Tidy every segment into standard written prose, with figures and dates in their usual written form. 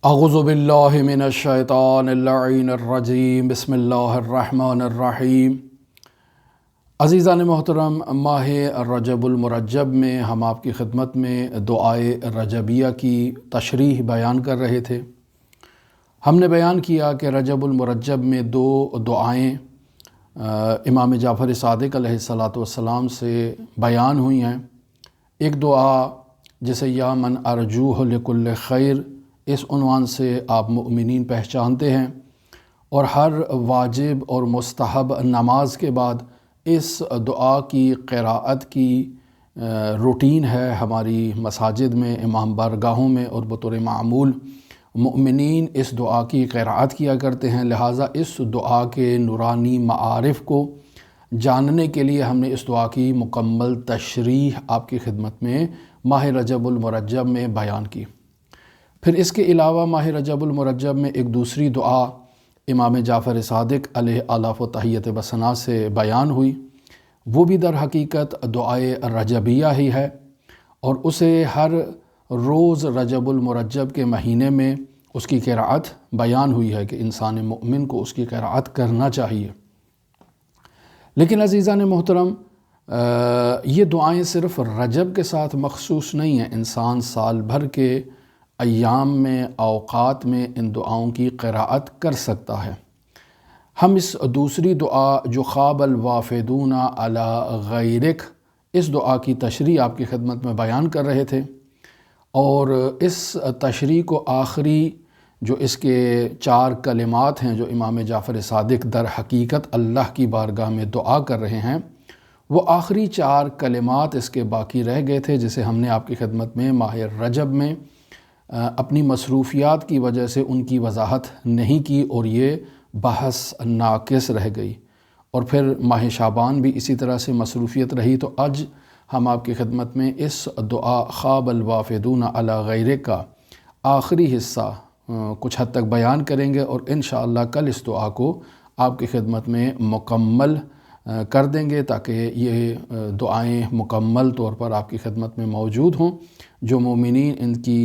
اعوذ باللہ من الشیطان اللعین الرجیم، بسم اللہ الرحمن الرحیم۔ عزیزان محترم، ماہ رجب المرجب میں ہم آپ کی خدمت میں دعائے رجبیہ کی تشریح بیان کر رہے تھے۔ ہم نے بیان کیا کہ رجب المرجب میں دو دعائیں امام جعفر صادق علیہ السلام سے بیان ہوئی ہیں۔ ایک دعا جسے یا من ارجوہ لکل خیر، اس عنوان سے آپ مؤمنین پہچانتے ہیں، اور ہر واجب اور مستحب نماز کے بعد اس دعا کی قراءت کی روٹین ہے ہماری مساجد میں، امام بارگاہوں میں، اور بطور معمول مؤمنین اس دعا کی قراءت کیا کرتے ہیں۔ لہٰذا اس دعا کے نورانی معارف کو جاننے کے لیے ہم نے اس دعا کی مکمل تشریح آپ کی خدمت میں ماہ رجب المرجب میں بیان کی۔ پھر اس کے علاوہ ماہ رجب المرجب میں ایک دوسری دعا امام جعفر صادق علیہ آلاف و تحیت بثنا سے بیان ہوئی، وہ بھی در حقیقت دعائے رجبیہ ہی ہے، اور اسے ہر روز رجب المرجب کے مہینے میں اس کی قراءت بیان ہوئی ہے کہ انسان مؤمن کو اس کی قراءت کرنا چاہیے۔ لیکن عزیزان محترم، یہ دعائیں صرف رجب کے ساتھ مخصوص نہیں ہیں، انسان سال بھر کے ایام میں، اوقات میں ان دعاؤں کی قراءت کر سکتا ہے۔ ہم اس دوسری دعا جو خواب الوافدون علی غیرک، اس دعا کی تشریح آپ کی خدمت میں بیان کر رہے تھے، اور اس تشریح کو آخری جو اس کے 4 کلمات ہیں جو امام جعفر صادق در حقیقت اللہ کی بارگاہ میں دعا کر رہے ہیں، وہ آخری 4 کلمات اس کے باقی رہ گئے تھے، جسے ہم نے آپ کی خدمت میں ماہ رجب میں اپنی مصروفیات کی وجہ سے ان کی وضاحت نہیں کی، اور یہ بحث ناقص رہ گئی۔ اور پھر ماہ شعبان بھی اسی طرح سے مصروفیت رہی، تو آج ہم آپ کی خدمت میں اس دعا خواب الوافدون علی غیرک کا آخری حصہ کچھ حد تک بیان کریں گے، اور انشاءاللہ کل اس دعا کو آپ کی خدمت میں مکمل کر دیں گے، تاکہ یہ دعائیں مکمل طور پر آپ کی خدمت میں موجود ہوں۔ جو مومنین ان کی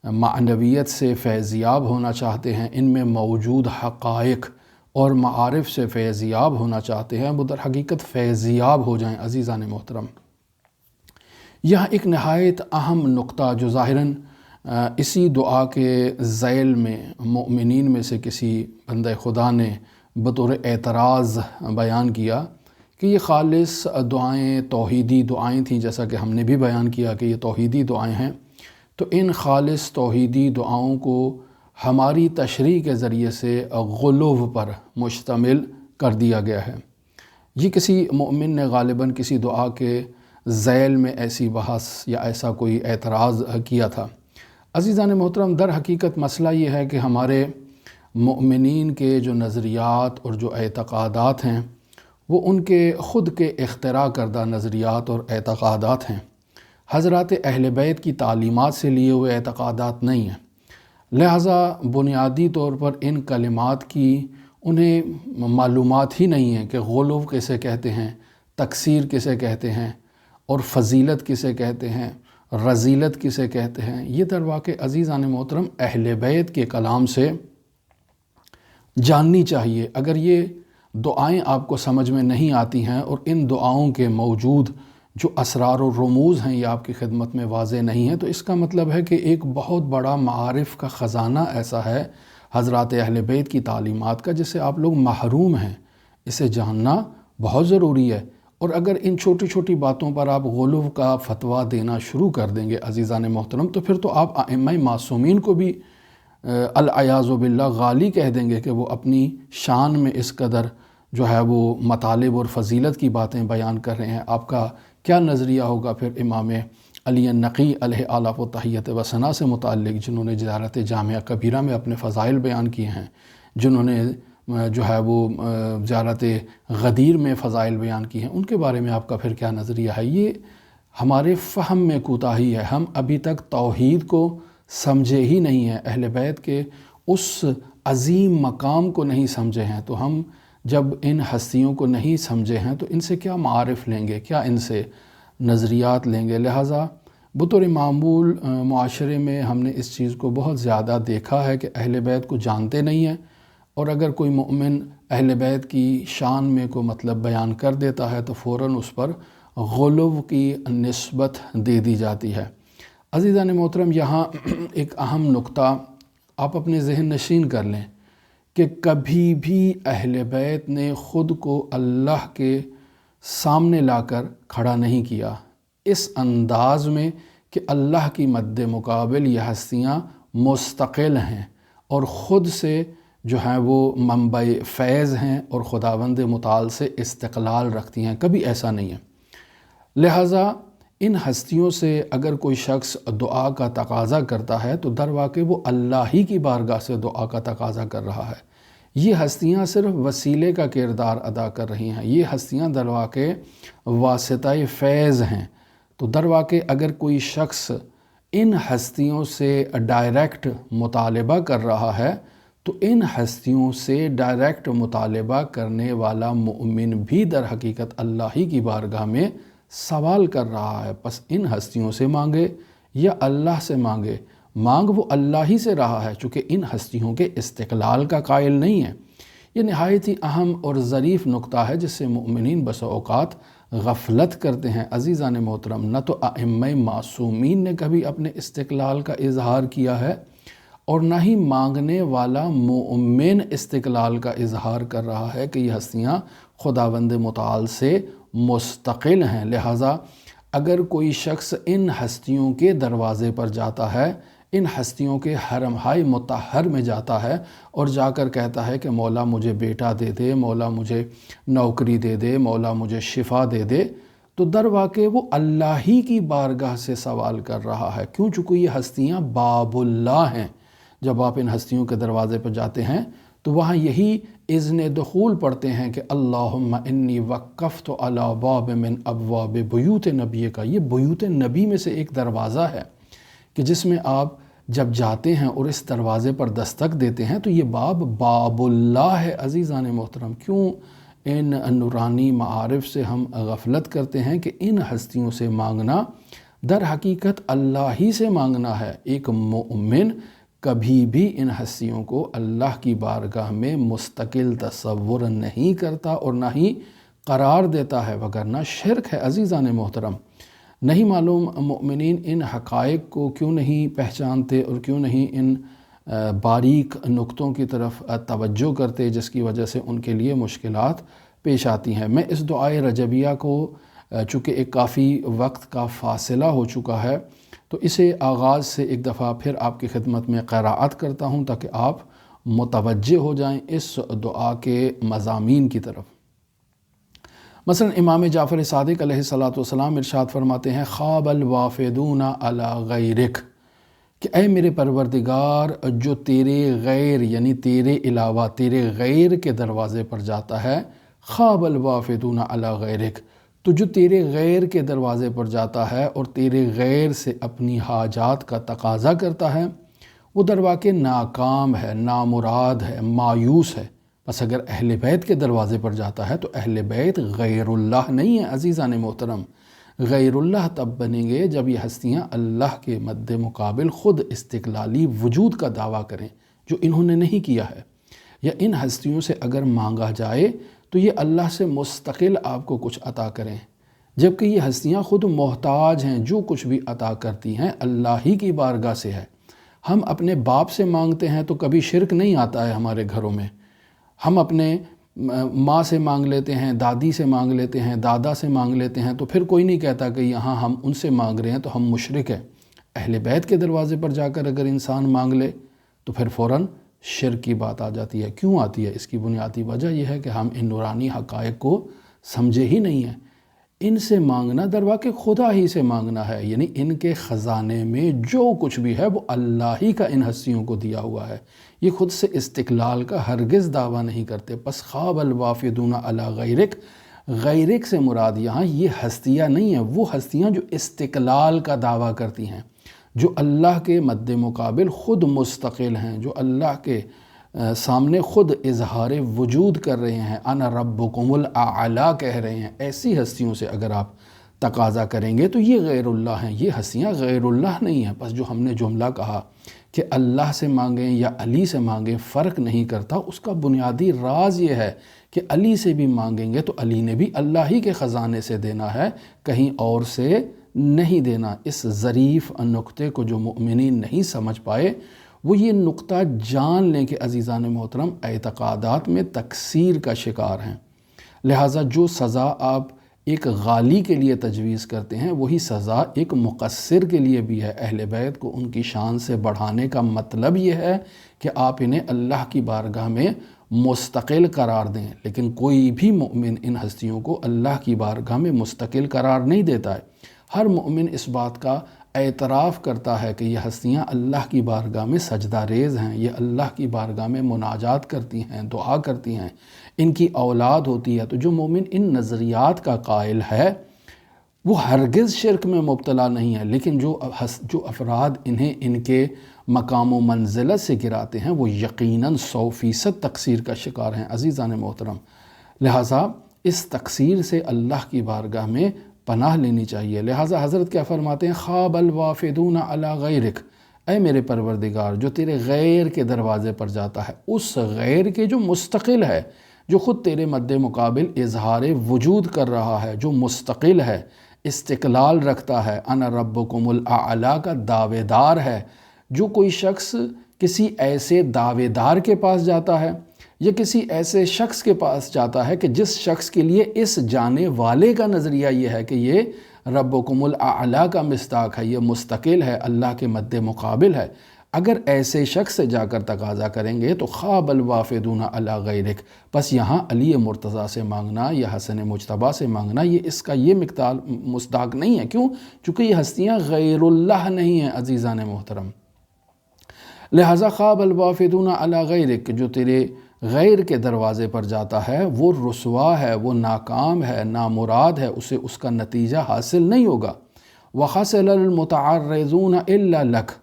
معنویت سے فیضیاب ہونا چاہتے ہیں، ان میں موجود حقائق اور معارف سے فیضیاب ہونا چاہتے ہیں، وہ در حقیقت فیضیاب ہو جائیں۔ عزیزان محترم، یہاں ایک نہایت اہم نقطہ جو ظاہراً اسی دعا کے ذیل میں مؤمنین میں سے کسی بندہ خدا نے بطور اعتراض بیان کیا کہ یہ خالص دعائیں توحیدی دعائیں تھیں، جیسا کہ ہم نے بھی بیان کیا کہ یہ توحیدی دعائیں ہیں، تو ان خالص توحیدی دعاؤں کو ہماری تشریح کے ذریعے سے غلو پر مشتمل کر دیا گیا ہے۔ یہ کسی مؤمن نے غالباً کسی دعا کے ذیل میں ایسی بحث یا ایسا کوئی اعتراض کیا تھا۔ عزیزان محترم، در حقیقت مسئلہ یہ ہے کہ ہمارے مؤمنین کے جو نظریات اور جو اعتقادات ہیں، وہ ان کے خود کے اختراع کردہ نظریات اور اعتقادات ہیں، حضرات اہل بیت کی تعلیمات سے لیے ہوئے اعتقادات نہیں ہیں۔ لہٰذا بنیادی طور پر ان کلمات کی انہیں معلومات ہی نہیں ہے کہ غلو کسے کہتے ہیں، تکثیر کسے کہتے ہیں، اور فضیلت کسے کہتے ہیں، رذیلت کسے کہتے ہیں۔ یہ در واقع عزیزان محترم اہل بیت کے کلام سے جاننی چاہیے۔ اگر یہ دعائیں آپ کو سمجھ میں نہیں آتی ہیں، اور ان دعاؤں کے موجود جو اسرار و رموز ہیں یہ آپ کی خدمت میں واضح نہیں ہیں، تو اس کا مطلب ہے کہ ایک بہت بڑا معارف کا خزانہ ایسا ہے حضرات اہل بیت کی تعلیمات کا، جس سے آپ لوگ محروم ہیں۔ اسے جاننا بہت ضروری ہے، اور اگر ان چھوٹی چھوٹی باتوں پر آپ غلو کا فتویٰ دینا شروع کر دیں گے عزیزان محترم، تو پھر تو آپ ائمہ معصومین کو بھی العیاذ باللہ غالی کہہ دیں گے کہ وہ اپنی شان میں اس قدر جو ہے وہ مطالب اور فضیلت کی باتیں بیان کر رہے ہیں۔ آپ کا کیا نظریہ ہوگا پھر امام علی النقی علیہ آلاف و تحیت وثنا سے متعلق، جنہوں نے زیارت جامعہ کبیرہ میں اپنے فضائل بیان کیے ہیں، جنہوں نے جو ہے وہ زیارت غدیر میں فضائل بیان کی ہیں، ان کے بارے میں آپ کا پھر کیا نظریہ ہے؟ یہ ہمارے فہم میں کوتاہی ہے، ہم ابھی تک توحید کو سمجھے ہی نہیں ہیں، اہل بیت کے اس عظیم مقام کو نہیں سمجھے ہیں۔ تو ہم جب ان ہستیوں کو نہیں سمجھے ہیں تو ان سے کیا معارف لیں گے، کیا ان سے نظریات لیں گے؟ لہٰذا بطور معمول معاشرے میں ہم نے اس چیز کو بہت زیادہ دیکھا ہے کہ اہل بیت کو جانتے نہیں ہیں، اور اگر کوئی مومن اہل بیت کی شان میں کوئی مطلب بیان کر دیتا ہے تو فوراً اس پر غلو کی نسبت دے دی جاتی ہے۔ عزیزان محترم، یہاں ایک اہم نقطہ آپ اپنے ذہن نشین کر لیں کہ کبھی بھی اہل بیت نے خود کو اللہ کے سامنے لا کر کھڑا نہیں کیا اس انداز میں کہ اللہ کی مد مقابل یہ ہستیاں مستقل ہیں اور خود سے جو ہیں وہ منبع فیض ہیں اور خداوند متعال سے استقلال رکھتی ہیں۔ کبھی ایسا نہیں ہے۔ لہٰذا ان ہستیوں سے اگر کوئی شخص دعا کا تقاضا کرتا ہے تو در واقع وہ اللہ ہی کی بارگاہ سے دعا کا تقاضا کر رہا ہے۔ یہ ہستیاں صرف وسیلے کا کردار ادا کر رہی ہیں، یہ ہستیاں در واقع واسطہ فیض ہیں۔ تو در واقع اگر کوئی شخص ان ہستیوں سے ڈائریکٹ مطالبہ کر رہا ہے تو ان ہستیوں سے ڈائریکٹ مطالبہ کرنے والا مومن بھی در حقیقت اللہ ہی کی بارگاہ میں سوال کر رہا ہے۔ پس ان ہستیوں سے مانگے یا اللہ سے مانگے، مانگ وہ اللہ ہی سے رہا ہے، چونکہ ان ہستیوں کے استقلال کا قائل نہیں ہے۔ یہ نہایت ہی اہم اور ظریف نقطہ ہے جس سے مومنین بسا اوقات غفلت کرتے ہیں۔ عزیزان محترم، نہ تو ائمہ معصومین نے کبھی اپنے استقلال کا اظہار کیا ہے اور نہ ہی مانگنے والا مومن استقلال کا اظہار کر رہا ہے کہ یہ ہستیاں خداوند متعال سے مستقل ہیں۔ لہٰذا اگر کوئی شخص ان ہستیوں کے دروازے پر جاتا ہے، ان ہستیوں کے حرمہائے مطہر میں جاتا ہے اور جا کر کہتا ہے کہ مولا مجھے بیٹا دے دے، مولا مجھے نوکری دے دے، مولا مجھے شفا دے دے، تو در واقع وہ اللہ ہی کی بارگاہ سے سوال کر رہا ہے۔ کیوں؟ چونکہ یہ ہستیاں باب اللہ ہیں۔ جب آپ ان ہستیوں کے دروازے پر جاتے ہیں تو وہاں یہی اذن دخول پڑھتے ہیں کہ اللہم انی وقفت علی باب من ابواب بیوت نبی کا۔ یہ بیوت نبی میں سے ایک دروازہ ہے کہ جس میں آپ جب جاتے ہیں اور اس دروازے پر دستک دیتے ہیں تو یہ باب اللہ ہے۔ عزیزان محترم، کیوں ان نورانی معارف سے ہم غفلت کرتے ہیں کہ ان ہستیوں سے مانگنا در حقیقت اللہ ہی سے مانگنا ہے۔ ایک مومن کبھی بھی ان ہستیوں کو اللہ کی بارگاہ میں مستقل تصور نہیں کرتا اور نہ ہی قرار دیتا ہے، وگرنہ شرک ہے۔ عزیزان محترم، نہیں معلوم مومنین ان حقائق کو کیوں نہیں پہچانتے اور کیوں نہیں ان باریک نقطوں کی طرف توجہ کرتے جس کی وجہ سے ان کے لیے مشکلات پیش آتی ہیں۔ میں اس دعائے رجبیہ کو چونکہ ایک کافی وقت کا فاصلہ ہو چکا ہے تو اسے آغاز سے ایک دفعہ پھر آپ کی خدمت میں قراءت کرتا ہوں تاکہ آپ متوجہ ہو جائیں اس دعا کے مضامین کی طرف۔ مثلا امام جعفر صادق علیہ السلام ارشاد فرماتے ہیں خواب الوافدون علی غیرک، کہ اے میرے پروردگار جو تیرے غیر یعنی تیرے علاوہ تیرے غیر کے دروازے پر جاتا ہے، خواب الوافدون علی غیرک، تو جو تیرے غیر کے دروازے پر جاتا ہے اور تیرے غیر سے اپنی حاجات کا تقاضا کرتا ہے، وہ در واقع ناکام ہے، نامراد ہے، مایوس ہے۔ بس اگر اہل بیت کے دروازے پر جاتا ہے تو اہل بیت غیر اللہ نہیں ہے۔ عزیزان محترم، غیر اللہ تب بنیں گے جب یہ ہستیاں اللہ کے مد مقابل خود استقلالی وجود کا دعویٰ کریں، جو انہوں نے نہیں کیا ہے۔ یا ان ہستیوں سے اگر مانگا جائے تو یہ اللہ سے مستقل آپ کو کچھ عطا کریں، جبکہ یہ ہستیاں خود محتاج ہیں، جو کچھ بھی عطا کرتی ہیں اللہ ہی کی بارگاہ سے ہے۔ ہم اپنے باپ سے مانگتے ہیں تو کبھی شرک نہیں آتا ہے ہمارے گھروں میں۔ ہم اپنے ماں سے مانگ لیتے ہیں، دادی سے مانگ لیتے ہیں، دادا سے مانگ لیتے ہیں، تو پھر کوئی نہیں کہتا کہ یہاں ہم ان سے مانگ رہے ہیں تو ہم مشرک ہیں۔ اہل بیت کے دروازے پر جا کر اگر انسان مانگ لے تو پھر فوراً شرک کی بات آ جاتی ہے۔ کیوں آتی ہے؟ اس کی بنیادی وجہ یہ ہے کہ ہم ان نورانی حقائق کو سمجھے ہی نہیں ہیں۔ ان سے مانگنا در واقع خدا ہی سے مانگنا ہے، یعنی ان کے خزانے میں جو کچھ بھی ہے وہ اللہ ہی کا ان ہستیوں کو دیا ہوا ہے۔ یہ خود سے استقلال کا ہرگز دعویٰ نہیں کرتے۔ پس خواب الوافدون علی غیرک، غیرک سے مراد یہاں یہ ہستیاں نہیں ہیں، وہ ہستیاں جو استقلال کا دعویٰ کرتی ہیں، جو اللہ کے مد مقابل خود مستقل ہیں، جو اللہ کے سامنے خود اظہار وجود کر رہے ہیں، انا ربکم الاعلی کہہ رہے ہیں۔ ایسی ہستیوں سے اگر آپ تقاضا کریں گے تو یہ غیر اللہ ہیں، یہ ہستیاں غیر اللہ نہیں ہیں۔ بس جو ہم نے جملہ کہا کہ اللہ سے مانگیں یا علی سے مانگیں فرق نہیں کرتا، اس کا بنیادی راز یہ ہے کہ علی سے بھی مانگیں گے تو علی نے بھی اللہ ہی کے خزانے سے دینا ہے، کہیں اور سے نہیں دینا۔ اس ظریف نقطے کو جو مومنین نہیں سمجھ پائے وہ یہ نقطہ جان لیں کہ عزیزان محترم اعتقادات میں تکثیر کا شکار ہیں، لہٰذا جو سزا آپ ایک غالی کے لیے تجویز کرتے ہیں وہی سزا ایک مقصر کے لیے بھی ہے۔ اہل بیت کو ان کی شان سے بڑھانے کا مطلب یہ ہے کہ آپ انہیں اللہ کی بارگاہ میں مستقل قرار دیں، لیکن کوئی بھی مومن ان ہستیوں کو اللہ کی بارگاہ میں مستقل قرار نہیں دیتا ہے۔ ہر مومن اس بات کا اعتراف کرتا ہے کہ یہ ہستیاں اللہ کی بارگاہ میں سجدہ ریز ہیں، یہ اللہ کی بارگاہ میں مناجات کرتی ہیں، دعا کرتی ہیں، ان کی اولاد ہوتی ہے۔ تو جو مومن ان نظریات کا قائل ہے وہ ہرگز شرک میں مبتلا نہیں ہے، لیکن جو افراد انہیں ان کے مقام و منزلت سے گراتے ہیں وہ یقیناً 100% تقصیر کا شکار ہیں عزیزان محترم۔ لہٰذا اس تقصیر سے اللہ کی بارگاہ میں پناہ لینی چاہیے۔ لہٰذا حضرت کیا فرماتے ہیں؟ خواب الوافدون علی غیرک، اے میرے پروردگار جو تیرے غیر کے دروازے پر جاتا ہے، اس غیر کے جو مستقل ہے، جو خود تیرے مد مقابل اظہار وجود کر رہا ہے، جو مستقل ہے، استقلال رکھتا ہے، انا ربکم الاعلی کا دعوے دار ہے۔ جو کوئی شخص کسی ایسے دعوے دار کے پاس جاتا ہے یا کسی ایسے شخص کے پاس جاتا ہے کہ جس شخص کے لیے اس جانے والے کا نظریہ یہ ہے کہ یہ ربکم الاعلی کا مصداق ہے، یہ مستقل ہے، اللہ کے مد مقابل ہے، اگر ایسے شخص سے جا کر تقاضا کریں گے تو خواب الوافدون علی غیرک، بس یہاں علی مرتضیٰ سے مانگنا یا حسن مجتبیٰ سے مانگنا اس کا یہ مصداق نہیں ہے۔ کیوں؟ چونکہ یہ ہستیاں غیر اللہ نہیں ہیں عزیزان محترم۔ لہٰذا خواب الوافدون علی غیرک، جو تیرے غیر کے دروازے پر جاتا ہے وہ رسوا ہے، وہ ناکام ہے، نامراد ہے، اسے اس کا نتیجہ حاصل نہیں ہوگا۔ وَخَسِلَ الْمُتَعَرِّضُونَ إِلَّا لَكَ،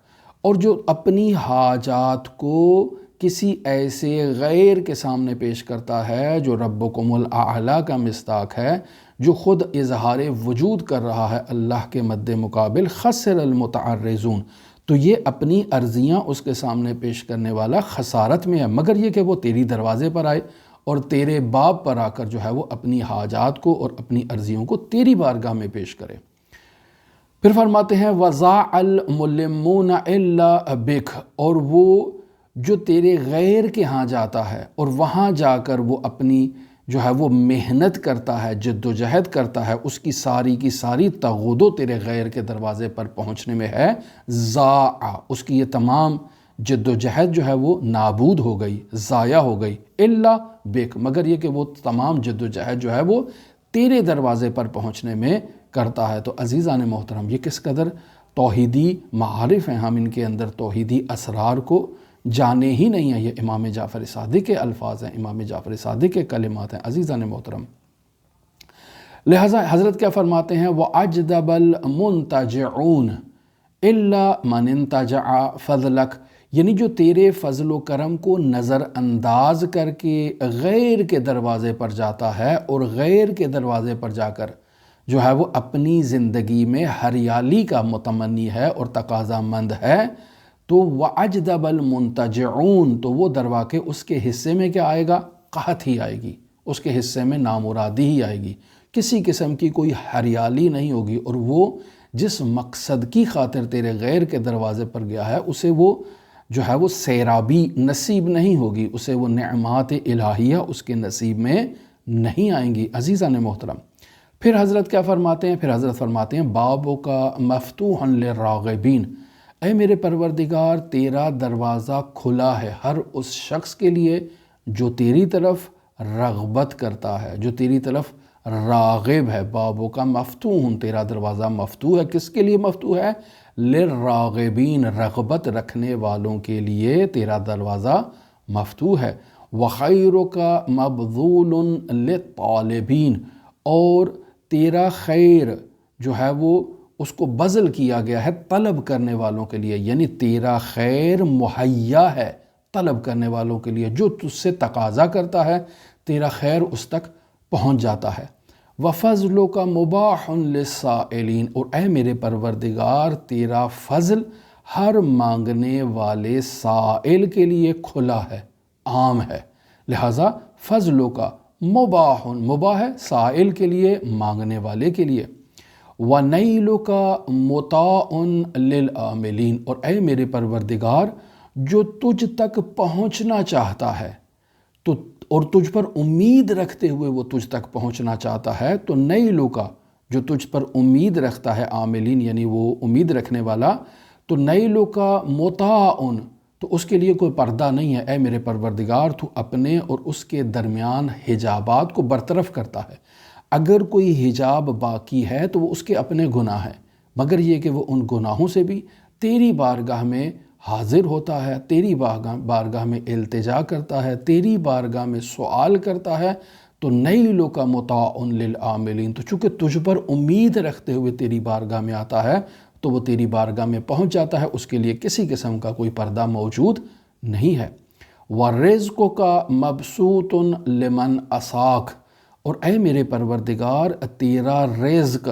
اور جو اپنی حاجات کو کسی ایسے غیر کے سامنے پیش کرتا ہے جو ربکم الاعلی کا مصداق ہے، جو خود اظہار وجود کر رہا ہے اللہ کے مد مقابل، خسر المتعرضون، تو یہ اپنی عرضیاں اس کے سامنے پیش کرنے والا خسارت میں ہے، مگر یہ کہ وہ تیری دروازے پر آئے اور تیرے باب پر آ کر جو ہے وہ اپنی حاجات کو اور اپنی عرضیوں کو تیری بارگاہ میں پیش کرے۔ پھر فرماتے ہیں وَضَاعَ الْمُلِمُّونَ إِلَّا بِكَ، اور وہ جو تیرے غیر کے ہاں جاتا ہے اور وہاں جا کر وہ اپنی جو ہے وہ محنت کرتا ہے، جد و جہد کرتا ہے، اس کی ساری تغدو تیرے غیر کے دروازے پر پہنچنے میں ہے، ضاع، اس کی یہ تمام جد و جہد جو ہے وہ نابود ہو گئی، ضائع ہو گئی، الا بک، مگر یہ کہ وہ تمام جد و جہد جو ہے وہ تیرے دروازے پر پہنچنے میں کرتا ہے۔ تو عزیزان محترم یہ کس قدر توحیدی معارف ہیں، ہم ان کے اندر توحیدی اسرار کو جانے ہی نہیں ہیں۔ یہ امام جعفر صادق کے الفاظ ہیں، امام جعفر صادق کے کلمات ہیں عزیزان محترم۔ لہٰذا حضرت کیا فرماتے ہیں وَأَجْدَبَ الْمُنْتَجِعُونَ إِلَّا مَنِ انْتَجَعَ فَضْلَكَ، یعنی جو تیرے فضل و کرم کو نظر انداز کر کے غیر کے دروازے پر جاتا ہے اور غیر کے دروازے پر جا کر جو ہے وہ اپنی زندگی میں ہریالی کا متمنی ہے اور تقاضا مند ہے، تو وَأَجْدَبَ الْمُنْتَجِعُونَ، تو وہ درواقع اس کے حصے میں کیا آئے گا؟ قحط ہی آئے گی، اس کے حصے میں نامرادی ہی آئے گی، کسی قسم کی کوئی ہریالی نہیں ہوگی، اور وہ جس مقصد کی خاطر تیرے غیر کے دروازے پر گیا ہے اسے وہ جو ہے وہ سیرابی نصیب نہیں ہوگی، اسے وہ نعمات الہیہ اس کے نصیب میں نہیں آئیں گی عزیزان محترم۔ پھر حضرت کیا فرماتے ہیں؟ پھر حضرت فرماتے ہیں بابو کا مفتوح للراغبین، اے میرے پروردگار تیرا دروازہ کھلا ہے ہر اس شخص کے لیے جو تیری طرف رغبت کرتا ہے، جو تیری طرف راغب ہے۔ بابو کا مفتوح، تیرا دروازہ مفتوح ہے، کس کے لیے مفتوح ہے؟ للراغبین، رغبت رکھنے والوں کے لیے تیرا دروازہ مفتوح ہے۔ وخیرک مبذول للطالبین، اور تیرا خیر جو ہے وہ اس کو بذل کیا گیا ہے طلب کرنے والوں کے لیے، یعنی تیرا خیر مہیا ہے طلب کرنے والوں کے لیے، جو تجھ سے تقاضا کرتا ہے تیرا خیر اس تک پہنچ جاتا ہے۔ وفضلو کا مباح للسائلین، اور اے میرے پروردگار تیرا فضل ہر مانگنے والے سائل کے لیے کھلا ہے، عام ہے، لہٰذا فضلو کا مباح، مباح ہے سائل کے لیے، مانگنے والے کے لیے، وَنَيْلُكَ مُطَاعٌ لِلْعَامِلِينَ، اور اے میرے پروردگار جو تجھ تک پہنچنا چاہتا ہے تو اور تجھ پر امید رکھتے ہوئے وہ تجھ تک پہنچنا چاہتا ہے، تو نیلُکَ جو تجھ پر امید رکھتا ہے، عاملین یعنی وہ امید رکھنے والا، تو نیلُکَ مُطَاعٌ تو اس کے لیے کوئی پردہ نہیں ہے، اے میرے پروردگار تو اپنے اور اس کے درمیان حجابات کو برطرف کرتا ہے۔ اگر کوئی حجاب باقی ہے تو وہ اس کے اپنے گناہ ہیں، مگر یہ کہ وہ ان گناہوں سے بھی تیری بارگاہ میں حاضر ہوتا ہے، تیری بارگاہ میں التجا کرتا ہے، تیری بارگاہ میں سوال کرتا ہے، تو نیلُکَ مُطَاعٌ لِلْعَامِلِينَ تو چونکہ تجھ پر امید رکھتے ہوئے تیری بارگاہ میں آتا ہے تو وہ تیری بارگاہ میں پہنچ جاتا ہے، اس کے لیے کسی قسم کا کوئی پردہ موجود نہیں ہے۔ وَرِزْقُكَ مَبْسُوطٌ لِمَنْ عَصَاكَ، اور اے میرے پروردگار تیرا رزق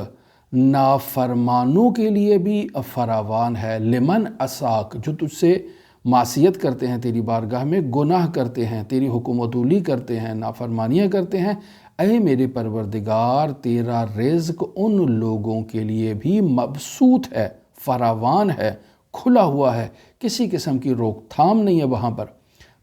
نافرمانوں کے لیے بھی فراوان ہے، لمن عصاک جو تجھ سے معصیت کرتے ہیں، تیری بارگاہ میں گناہ کرتے ہیں، تیری حکم عدولی کرتے ہیں، نافرمانیاں کرتے ہیں، اے میرے پروردگار تیرا رزق ان لوگوں کے لیے بھی مبسوط ہے، فراوان ہے، کھلا ہوا ہے، کسی قسم کی روک تھام نہیں ہے وہاں پر۔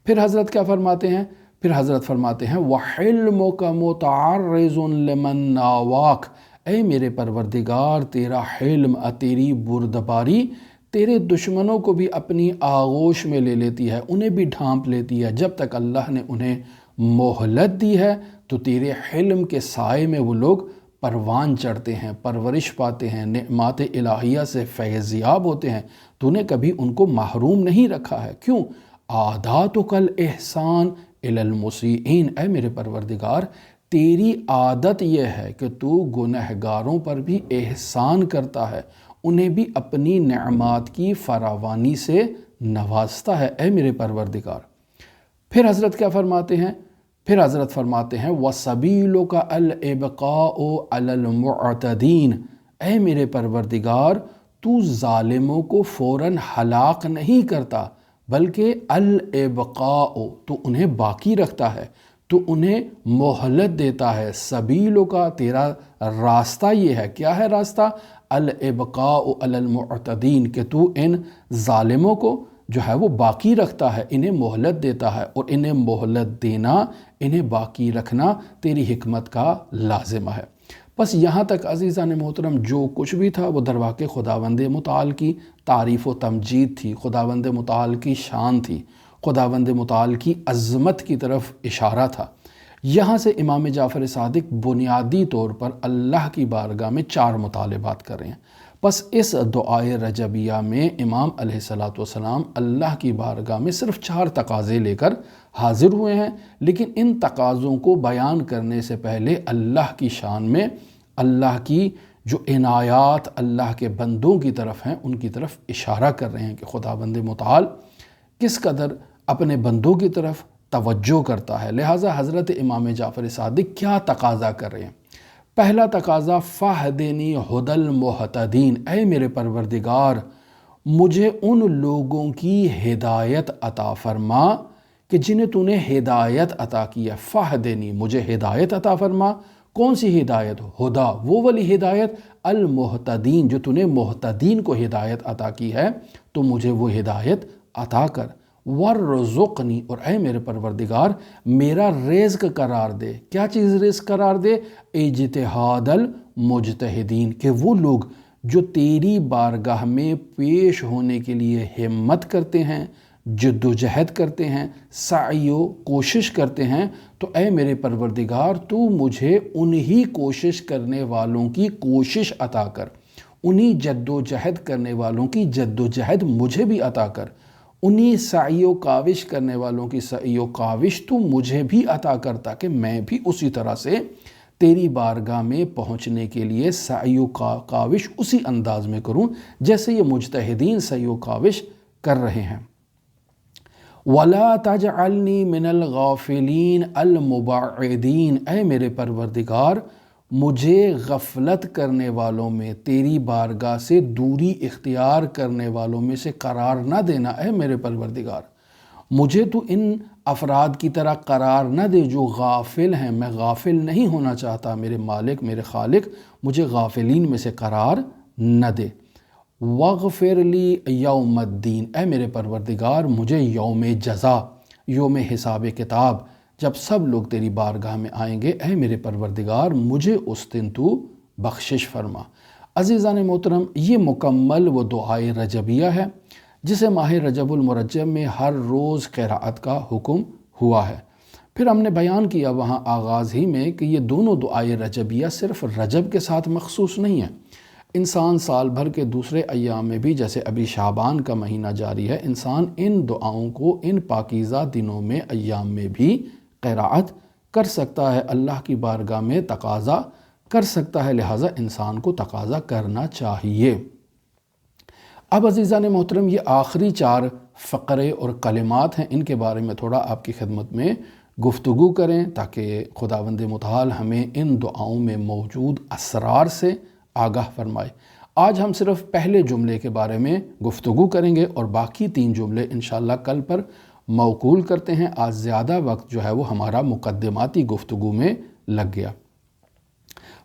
پھر حضرت کیا فرماتے ہیں؟ پھر حضرت فرماتے ہیں وَحِلْمُكَ مُتَعَرِّضٌ لِمَن نَاوَاكَ، اے میرے پروردگار تیرا حلم، تیری بردباری تیرے دشمنوں کو بھی اپنی آغوش میں لے لیتی ہے، انہیں بھی ڈھانپ لیتی ہے، جب تک اللہ نے انہیں مہلت دی ہے تو تیرے حلم کے سائے میں وہ لوگ پروان چڑھتے ہیں، پرورش پاتے ہیں، نعمات الہیہ سے فیضیاب ہوتے ہیں، تو نے کبھی ان کو محروم نہیں رکھا ہے۔ کیوں؟ عاداتُکَ الْإِحْسَانُ إِلَى الْمُسِیئِینَ، اے میرے پروردگار تیری عادت یہ ہے کہ تو گنہگاروں پر بھی احسان کرتا ہے، انہیں بھی اپنی نعمات کی فراوانی سے نوازتا ہے، اے میرے پروردگار۔ پھر حضرت کیا فرماتے ہیں؟ پھر حضرت فرماتے ہیں وَسَبِيلُكَ الْإِبْقَاءُ عَلَى الْمُعْتَدِينَ، اے میرے پروردگار تو ظالموں کو فوراً ہلاک نہیں کرتا بلکہ الْإِبْقَاءُ تو انہیں باقی رکھتا ہے، تو انہیں مہلت دیتا ہے۔ سبیلوں کا تیرا راستہ یہ ہے، کیا ہے راستہ؟ الْإِبْقَاءُ عَلَى الْمُعْتَدِينَ کہ تو ان ظالموں کو جو ہے وہ باقی رکھتا ہے، انہیں مہلت دیتا ہے، اور انہیں مہلت دینا، انہیں باقی رکھنا تیری حکمت کا لازمہ ہے۔ بس یہاں تک عزیزان محترم جو کچھ بھی تھا وہ درواقع خداوند متعال کی تعریف و تمجید تھی، خداوند متعال کی شان تھی، خداوند متعال کی عظمت کی طرف اشارہ تھا۔ یہاں سے امام جعفر صادق بنیادی طور پر اللہ کی بارگاہ میں 4 مطالبات کر رہے ہیں۔ بس اس دعائے رجبیہ میں امام علیہ السلام اللہ کی بارگاہ میں صرف 4 تقاضے لے کر حاضر ہوئے ہیں، لیکن ان تقاضوں کو بیان کرنے سے پہلے اللہ کی شان میں اللہ کی جو عنایات اللہ کے بندوں کی طرف ہیں ان کی طرف اشارہ کر رہے ہیں کہ خداوند متعال کس قدر اپنے بندوں کی طرف توجہ کرتا ہے۔ لہٰذا حضرت امام جعفر صادق کیا تقاضا کر رہے ہیں؟ پہلا تقاضا فَاہْدِنِی ھُدَى الْمُہْتَدِینَ، اے میرے پروردگار مجھے ان لوگوں کی ہدایت عطا فرما کہ جنہیں تو نے ہدایت عطا کی ہے۔ فَاہْدِنِی مجھے ہدایت عطا فرما، کون سی ہدایت؟ ہدا وہ والی ہدایت، المہتدین جو تو نے مہتدین کو ہدایت عطا کی ہے تو مجھے وہ ہدایت عطا کر۔ وَارْزُقْنِی اور اے میرے پروردگار میرا رزق قرار دے، کیا چیز رزق قرار دے؟ اجتہاد المجتہدین کہ وہ لوگ جو تیری بارگاہ میں پیش ہونے کے لیے ہمت کرتے ہیں، جد و جہد کرتے ہیں، سعی و کوشش کرتے ہیں، تو اے میرے پروردگار تو مجھے انہی کوشش کرنے والوں کی کوشش عطا کر، انہی جد و جہد کرنے والوں کی جد و جہد مجھے بھی عطا کر، انہی سعی و کاوش کرنے والوں کی سعی و کاوش تو مجھے بھی عطا کر، تاکہ میں بھی اسی طرح سے تیری بارگاہ میں پہنچنے کے لیے سعی و کاوش اسی انداز میں کروں جیسے یہ مجتہدین سعی و کاوش کر رہے ہیں۔ وَلَا تَجْعَلْنِی مِنَ الْغَافِلِینَ الْمُبَعِّدِینَ اے میرے پروردگار مجھے غفلت کرنے والوں میں، تیری بارگاہ سے دوری اختیار کرنے والوں میں سے قرار نہ دینا اے میرے پروردگار۔ مجھے تو ان افراد کی طرح قرار نہ دے جو غافل ہیں، میں غافل نہیں ہونا چاہتا، میرے مالک میرے خالق مجھے غافلین میں سے قرار نہ دے۔ وَاغْفِرْ لِي یوم الدین، اے میرے پروردگار مجھے یوم جزا، یوم حساب کتاب، جب سب لوگ تیری بارگاہ میں آئیں گے، اے میرے پروردگار مجھے اس دن تو بخشش فرما۔ عزیزان محترم، یہ مکمل وہ دعائے رجبیہ ہے جسے ماہ رجب المرجب میں ہر روز قراءت کا حکم ہوا ہے۔ پھر ہم نے بیان کیا وہاں آغاز ہی میں کہ یہ دونوں دعائے رجبیہ صرف رجب کے ساتھ مخصوص نہیں ہیں، انسان سال بھر کے دوسرے ایام میں بھی، جیسے ابھی شعبان کا مہینہ جاری ہے، انسان ان دعاؤں کو ان پاکیزہ دنوں میں ایام میں بھی قراءت کر سکتا ہے، اللہ کی بارگاہ میں تقاضا کر سکتا ہے، لہٰذا انسان کو تقاضا کرنا چاہیے۔ اب عزیزان محترم، یہ آخری 4 فقرے اور کلمات ہیں، ان کے بارے میں تھوڑا آپ کی خدمت میں گفتگو کریں تاکہ خداوند متعال ہمیں ان دعاؤں میں موجود اسرار سے آگاہ فرمائے۔ آج ہم صرف پہلے جملے کے بارے میں گفتگو کریں گے اور باقی 3 جملے انشاءاللہ کل پر موکول کرتے ہیں۔ آج زیادہ وقت جو ہے وہ ہمارا مقدماتی گفتگو میں لگ گیا۔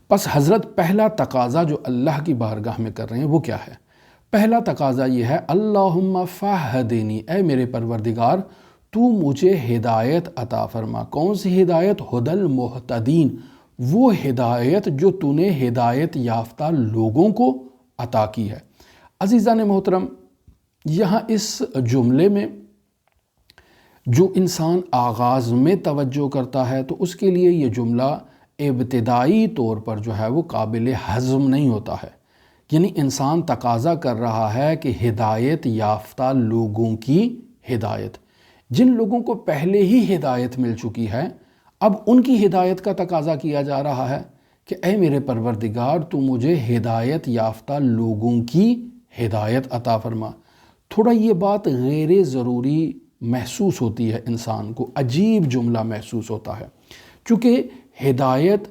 پس حضرت پہلا تقاضا جو اللہ کی بارگاہ میں کر رہے ہیں وہ کیا ہے؟ پہلا تقاضا یہ ہے، اللہم فہدنی، اے میرے پروردگار تو مجھے ہدایت عطا فرما۔ کون سی ہدایت؟ ہدی المہتدین، وہ ہدایت جو تو نے ہدایت یافتہ لوگوں کو عطا کی ہے۔ عزیزان محترم، یہاں اس جملے میں جو انسان آغاز میں توجہ کرتا ہے تو اس کے لیے یہ جملہ ابتدائی طور پر جو ہے وہ قابل ہضم نہیں ہوتا ہے، یعنی انسان تقاضا کر رہا ہے کہ ہدایت یافتہ لوگوں کی ہدایت، جن لوگوں کو پہلے ہی ہدایت مل چکی ہے، اب ان کی ہدایت کا تقاضا کیا جا رہا ہے کہ اے میرے پروردگار تو مجھے ہدایت یافتہ لوگوں کی ہدایت عطا فرما۔ تھوڑا یہ بات غیر ضروری محسوس ہوتی ہے، انسان کو عجیب جملہ محسوس ہوتا ہے، چونکہ ہدایت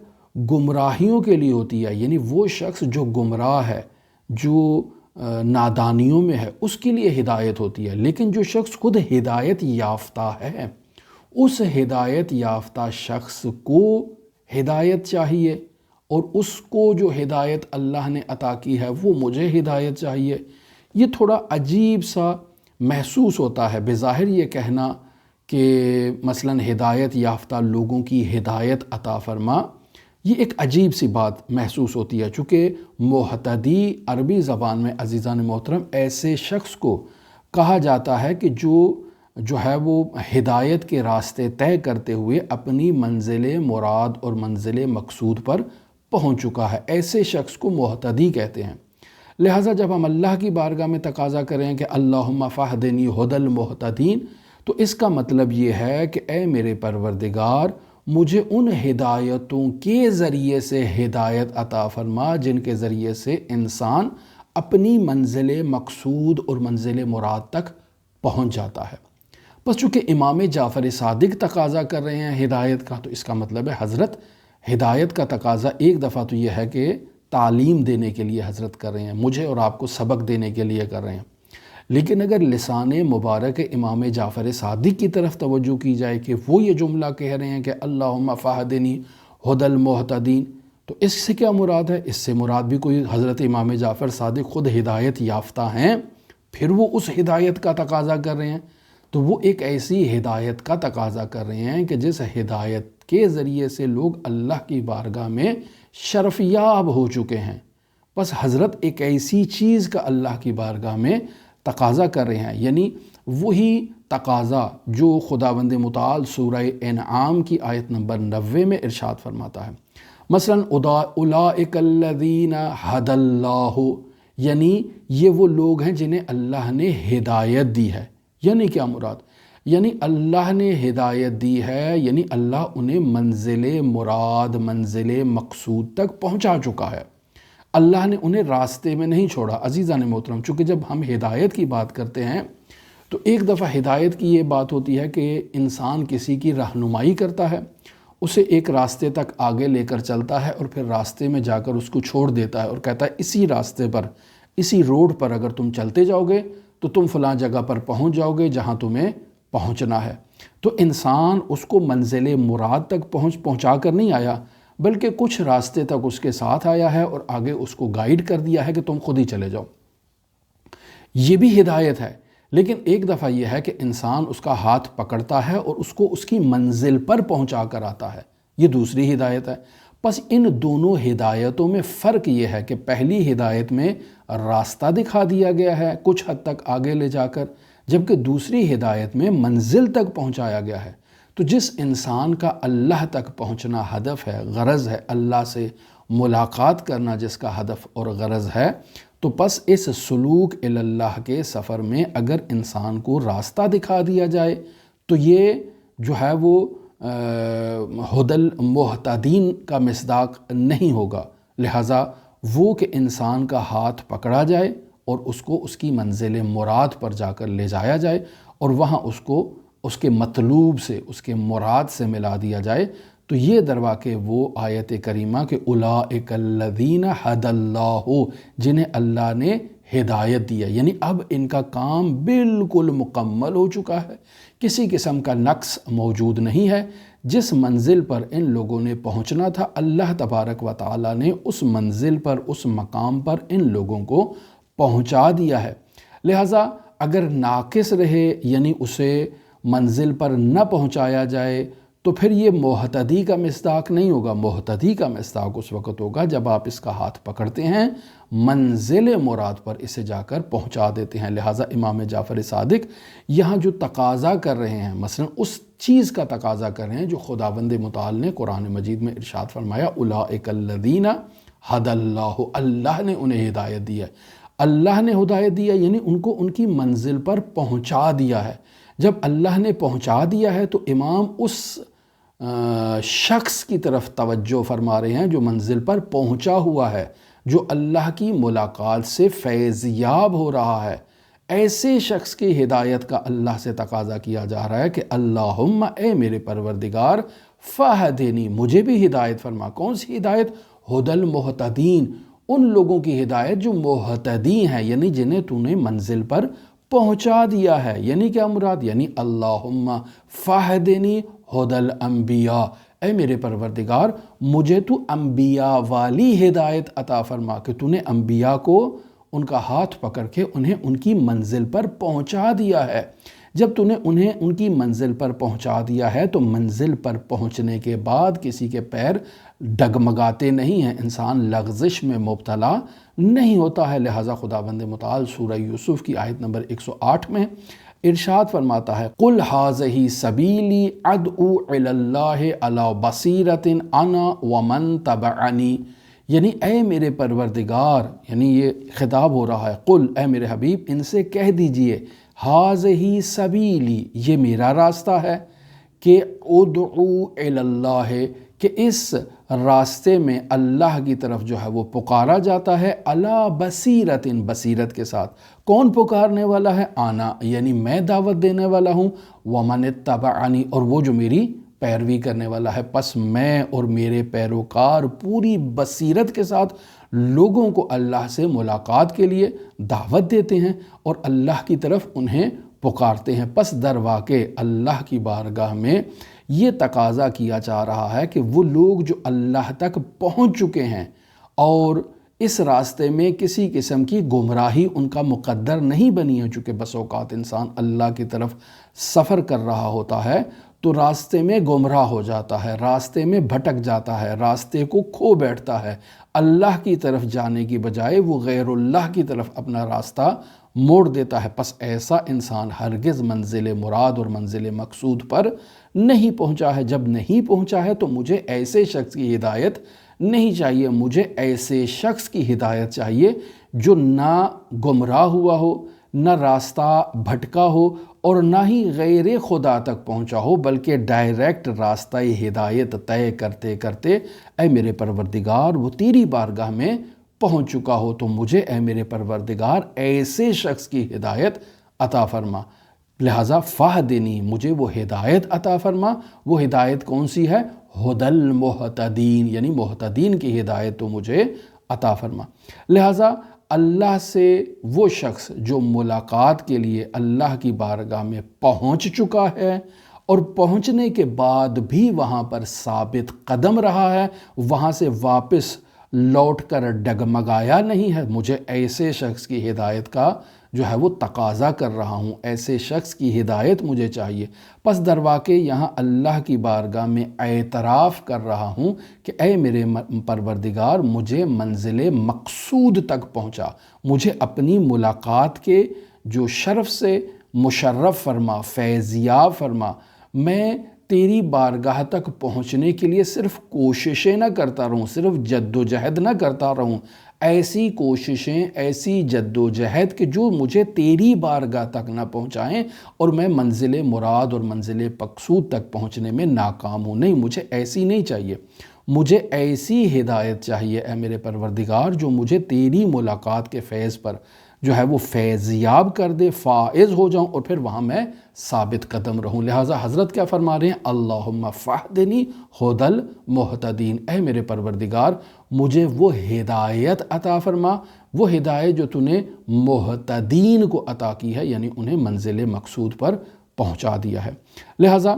گمراہیوں کے لیے ہوتی ہے، یعنی وہ شخص جو گمراہ ہے، جو نادانیوں میں ہے، اس کے لیے ہدایت ہوتی ہے، لیکن جو شخص خود ہدایت یافتہ ہے، اس ہدایت یافتہ شخص کو ہدایت چاہیے، اور اس کو جو ہدایت اللہ نے عطا کی ہے وہ مجھے ہدایت چاہیے۔ یہ تھوڑا عجیب سا محسوس ہوتا ہے بظاہر یہ کہنا کہ مثلا ہدایت یافتہ لوگوں کی ہدایت عطا فرما، یہ ایک عجیب سی بات محسوس ہوتی ہے، چونکہ مہتدی عربی زبان میں عزیزان محترم ایسے شخص کو کہا جاتا ہے کہ جو ہے وہ ہدایت کے راستے طے کرتے ہوئے اپنی منزل مراد اور منزل مقصود پر پہنچ چکا ہے، ایسے شخص کو مہتدی کہتے ہیں۔ لہٰذا جب ہم اللہ کی بارگاہ میں تقاضا کریں کہ اللہم فہدنی ہدی المہتدین، تو اس کا مطلب یہ ہے کہ اے میرے پروردگار مجھے ان ہدایتوں کے ذریعے سے ہدایت عطا فرما جن کے ذریعے سے انسان اپنی منزل مقصود اور منزل مراد تک پہنچ جاتا ہے۔ بس چونکہ امام جعفر صادق تقاضا کر رہے ہیں ہدایت کا، تو اس کا مطلب ہے حضرت ہدایت کا تقاضا ایک دفعہ تو یہ ہے کہ تعلیم دینے کے لیے حضرت کر رہے ہیں، مجھے اور آپ کو سبق دینے کے لیے کر رہے ہیں۔ لیکن اگر لسان مبارک امام جعفر صادق کی طرف توجہ کی جائے کہ وہ یہ جملہ کہہ رہے ہیں کہ اللہم فہدنی ہدی المہتدین، تو اس سے کیا مراد ہے؟ اس سے مراد بھی کوئی حضرت امام جعفر صادق خود ہدایت یافتہ ہیں، پھر وہ اس ہدایت کا تقاضا کر رہے ہیں، تو وہ ایک ایسی ہدایت کا تقاضا کر رہے ہیں کہ جس ہدایت کے ذریعے سے لوگ اللہ کی بارگاہ میں شرف یاب ہو چکے ہیں۔ بس حضرت ایک ایسی چیز کا اللہ کی بارگاہ میں تقاضا کر رہے ہیں، یعنی وہی تقاضا جو خداوند متعال سورہ انعام کی آیت نمبر 90 میں ارشاد فرماتا ہے، مثلا اولئک الذین ھدی اللہ، یعنی یہ وہ لوگ ہیں جنہیں اللہ نے ہدایت دی ہے۔ یعنی کیا مراد؟ یعنی اللہ نے ہدایت دی ہے، یعنی اللہ انہیں منزل مراد منزل مقصود تک پہنچا چکا ہے، اللہ نے انہیں راستے میں نہیں چھوڑا۔ عزیزان محترم، چونکہ جب ہم ہدایت کی بات کرتے ہیں تو ایک دفعہ ہدایت کی یہ بات ہوتی ہے کہ انسان کسی کی رہنمائی کرتا ہے، اسے ایک راستے تک آگے لے کر چلتا ہے اور پھر راستے میں جا کر اس کو چھوڑ دیتا ہے اور کہتا ہے اسی راستے پر، اسی روڈ پر اگر تم چلتے جاؤ گے تو تم فلاں جگہ پر پہنچ جاؤ گے جہاں تمہیں پہنچنا ہے۔ تو انسان اس کو منزل مراد تک پہنچا کر نہیں آیا، بلکہ کچھ راستے تک اس کے ساتھ آیا ہے اور آگے اس کو گائیڈ کر دیا ہے کہ تم خود ہی چلے جاؤ۔ یہ بھی ہدایت ہے، لیکن ایک دفعہ یہ ہے کہ انسان اس کا ہاتھ پکڑتا ہے اور اس کو اس کی منزل پر پہنچا کر آتا ہے، یہ دوسری ہدایت ہے۔ پس ان دونوں ہدایتوں میں فرق یہ ہے کہ پہلی ہدایت میں راستہ دکھا دیا گیا ہے کچھ حد تک آگے لے جا کر، جبکہ دوسری ہدایت میں منزل تک پہنچایا گیا ہے۔ تو جس انسان کا اللہ تک پہنچنا ہدف ہے، غرض ہے، اللہ سے ملاقات کرنا جس کا ہدف اور غرض ہے، تو پس اس سلوک اللہ کے سفر میں اگر انسان کو راستہ دکھا دیا جائے تو یہ جو ہے وہ ہدی المہتدین کا مصداق نہیں ہوگا۔ لہٰذا وہ کہ انسان کا ہاتھ پکڑا جائے اور اس کو اس کی منزل مراد پر جا کر لے جایا جائے اور وہاں اس کو اس کے مطلوب سے، اس کے مراد سے ملا دیا جائے، تو یہ درواقع وہ آیت کریمہ کہ اولئک الذین ھدی اللہ، جنہیں اللہ نے ہدایت دیا، یعنی اب ان کا کام بالکل مکمل ہو چکا ہے، کسی قسم کا نقص موجود نہیں ہے۔ جس منزل پر ان لوگوں نے پہنچنا تھا، اللہ تبارک و تعالیٰ نے اس منزل پر، اس مقام پر ان لوگوں کو پہنچا دیا ہے۔ لہٰذا اگر ناقص رہے، یعنی اسے منزل پر نہ پہنچایا جائے، تو پھر یہ مہتدی کا مصداق نہیں ہوگا۔ مہتدی کا مصداق اس وقت ہوگا جب آپ اس کا ہاتھ پکڑتے ہیں، منزل مراد پر اسے جا کر پہنچا دیتے ہیں۔ لہٰذا امام جعفر صادق یہاں جو تقاضا کر رہے ہیں، مثلا اس چیز کا تقاضا کر رہے ہیں جو خداوند متعال نے قرآن مجید میں ارشاد فرمایا، اولئک الذین ھدی اللہ، اللہ نے انہیں ہدایت دی ہے۔ اللہ نے ہدایت دیا یعنی ان کو ان کی منزل پر پہنچا دیا ہے۔ جب اللہ نے پہنچا دیا ہے تو امام اس شخص کی طرف توجہ فرما رہے ہیں جو منزل پر پہنچا ہوا ہے، جو اللہ کی ملاقات سے فیض یاب ہو رہا ہے۔ ایسے شخص کی ہدایت کا اللہ سے تقاضا کیا جا رہا ہے کہ اللہم، اے میرے پروردگار، فہدنی، مجھے بھی ہدایت فرما۔ کون سی ہدایت؟ ھدی المہتدین، ان لوگوں کی ہدایت جو مہتدی ہیں، یعنی جنہیں تو نے منزل پر پہنچا دیا ہے۔ یعنی کیا مراد؟ یعنی اللہم فہدنی ھدی الانبیاء، اے میرے پروردگار مجھے تو انبیاء والی ہدایت عطا فرما کہ تو نے انبیاء کو ان کا ہاتھ پکڑ کے انہیں ان کی منزل پر پہنچا دیا ہے۔ جب تو نے انہیں ان کی منزل پر پہنچا دیا ہے تو منزل پر پہنچنے کے بعد کسی کے پیر ڈگمگاتے نہیں ہیں، انسان لغزش میں مبتلا نہیں ہوتا ہے۔ لہٰذا خداوند متعال سورہ یوسف کی آیت نمبر 108 میں ارشاد فرماتا ہے، قُلْ هَٰذِهِ سَبِيلِي أَدْعُو إِلَى اللَّهِ عَلَىٰ بَصِيرَةٍ أَنَا وَمَن تَبَعَنِي، یعنی اے میرے پروردگار، یعنی یہ خطاب ہو رہا ہے، قل، اے میرے حبیب ان سے کہہ دیجئے، هَٰذِهِ سَبِيلِي، یہ میرا راستہ ہے، کہ ادعو الی اللہ، کہ اس راستے میں اللہ کی طرف جو ہے وہ پکارا جاتا ہے، علی بصیرت، بصیرت کے ساتھ۔ کون پکارنے والا ہے؟ آنا، یعنی میں دعوت دینے والا ہوں، ومن اتبعنی، اور وہ جو میری پیروی کرنے والا ہے۔ پس میں اور میرے پیروکار پوری بصیرت کے ساتھ لوگوں کو اللہ سے ملاقات کے لیے دعوت دیتے ہیں اور اللہ کی طرف انہیں پکارتے ہیں۔ پس در واقع اللہ کی بارگاہ میں یہ تقاضا کیا جا رہا ہے کہ وہ لوگ جو اللہ تک پہنچ چکے ہیں اور اس راستے میں کسی قسم کی گمراہی ان کا مقدر نہیں بنی ہے، چونکہ بس اوقات انسان اللہ کی طرف سفر کر رہا ہوتا ہے تو راستے میں گمراہ ہو جاتا ہے، راستے میں بھٹک جاتا ہے، راستے کو کھو بیٹھتا ہے، اللہ کی طرف جانے کی بجائے وہ غیر اللہ کی طرف اپنا راستہ موڑ دیتا ہے۔ پس ایسا انسان ہرگز منزل مراد اور منزل مقصود پر نہیں پہنچا ہے۔ جب نہیں پہنچا ہے تو مجھے ایسے شخص کی ہدایت نہیں چاہیے، مجھے ایسے شخص کی ہدایت چاہیے جو نہ گمراہ ہوا ہو، نہ راستہ بھٹکا ہو اور نہ ہی غیر خدا تک پہنچا ہو، بلکہ ڈائریکٹ راستہ ہدایت طے کرتے کرتے اے میرے پروردگار وہ تیری بارگاہ میں پہنچ چکا ہو، تو مجھے اے میرے پروردگار ایسے شخص کی ہدایت عطا فرما۔ لہٰذا فہدنی، مجھے وہ ہدایت عطا فرما۔ وہ ہدایت کون سی ہے؟ ہدی المہتدین، یعنی مہتدین کی ہدایت تو مجھے عطا فرما۔ لہٰذا اللہ سے وہ شخص جو ملاقات کے لیے اللہ کی بارگاہ میں پہنچ چکا ہے اور پہنچنے کے بعد بھی وہاں پر ثابت قدم رہا ہے، وہاں سے واپس لوٹ کر ڈگمگایا نہیں ہے، مجھے ایسے شخص کی ہدایت کا جو ہے وہ تقاضا کر رہا ہوں، ایسے شخص کی ہدایت مجھے چاہیے۔ پس درواقع یہاں اللہ کی بارگاہ میں اعتراف کر رہا ہوں کہ اے میرے پروردگار، مجھے منزل مقصود تک پہنچا، مجھے اپنی ملاقات کے جو شرف سے مشرف فرما، فیضیاب فرما۔ میں تیری بارگاہ تک پہنچنے کے لیے صرف کوششیں نہ کرتا رہوں، صرف جد و جہد نہ کرتا رہوں، ایسی کوششیں، ایسی جد و جہد کہ جو مجھے تیری بارگاہ تک نہ پہنچائیں اور میں منزل مراد اور منزل مقصود تک پہنچنے میں ناکام ہوں۔ نہیں، مجھے ایسی نہیں چاہیے، مجھے ایسی ہدایت چاہیے اے میرے پروردگار جو مجھے تیری ملاقات کے فیض پر جو ہے وہ فیضیاب کر دے، فائز ہو جاؤں اور پھر وہاں میں ثابت قدم رہوں۔ لہٰذا حضرت کیا فرما رہے ہیں؟ اللہم فہدنی ھدی المہتدین، اے میرے پروردگار مجھے وہ ہدایت عطا فرما، وہ ہدایت جو تو نے مہتدین کو عطا کی ہے، یعنی انہیں منزل مقصود پر پہنچا دیا ہے۔ لہٰذا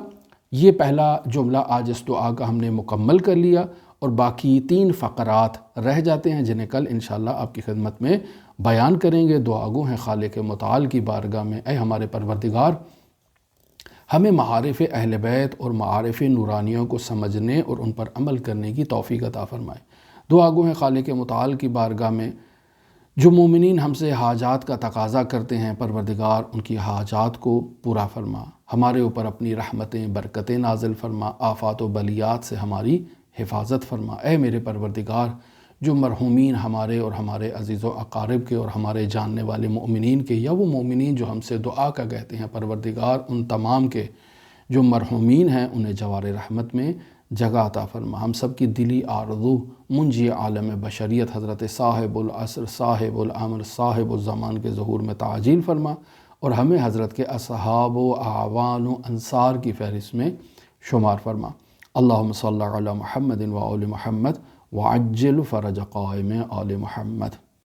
یہ پہلا جملہ آج اس دعا کا ہم نے مکمل کر لیا، اور باقی 3 فقرات رہ جاتے ہیں جنہیں کل انشاءاللہ آپ کی خدمت میں بیان کریں گے۔ دعا گو ہیں خالق متعال کی بارگاہ میں، اے ہمارے پروردگار ہمیں معارف اہل بیت اور معارف نورانیوں کو سمجھنے اور ان پر عمل کرنے کی توفیق عطا فرمائے۔ دعا گو ہیں خالق متعال کی بارگاہ میں جو مومنین ہم سے حاجات کا تقاضا کرتے ہیں، پروردگار ان کی حاجات کو پورا فرما، ہمارے اوپر اپنی رحمتیں برکتیں نازل فرما، آفات و بلیات سے ہماری حفاظت فرما۔ اے میرے پروردگار جو مرحومین ہمارے اور ہمارے عزیز و اقارب کے اور ہمارے جاننے والے مومنین کے، یا وہ مومنین جو ہم سے دعا کا کہتے ہیں، پروردگار ان تمام کے جو مرحومین ہیں انہیں جوار رحمت میں جگہ عطا فرما۔ ہم سب کی دلی آرزو منجی عالم بشریت حضرت صاحب العصر، صاحب الامر، صاحب الزمان کے ظہور میں تعجیل فرما، اور ہمیں حضرت کے اصحاب و اعوان و انصار کی فہرست میں شمار فرما۔ اللہم صلی علی محمد و آل محمد وعجل فرج قائم آل محمد۔